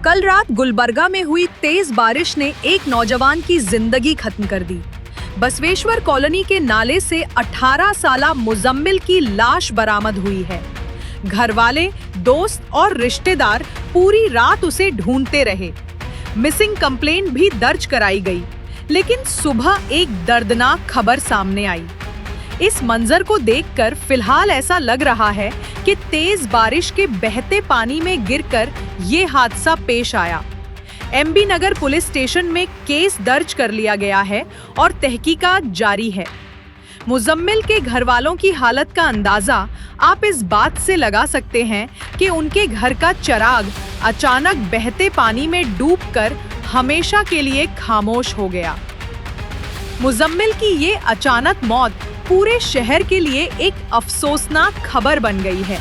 कल रात गुलबर्गा में हुई तेज बारिश ने एक नौजवान की जिंदगी खत्म कर दी। बसवेश्वर कॉलोनी के नाले से 18 साला मुजम्मिल की लाश बरामद हुई है। घर वाले, दोस्त और रिश्तेदार पूरी रात उसे ढूंढते रहे। मिसिंग कंप्लेंट भी दर्ज कराई गई, लेकिन सुबह एक दर्दनाक खबर सामने आई। इस मंजर को देखकर फिलहाल ऐसा लग रहा है कि तेज बारिश के बहते पानी में गिरकर ये हादसा पेश आया। एमबी नगर पुलिस स्टेशन में केस दर्ज कर लिया गया है और तहकीकात जारी है। मुजम्मिल के घर वालों की हालत का अंदाजा आप इस बात से लगा सकते हैं कि उनके घर का चिराग अचानक बहते पानी में डूबकर हमेशा के लिए खामोश हो गया। मुजम्मिल की ये अचानक मौत पूरे शहर के लिए एक अफसोसनाक खबर बन गई है।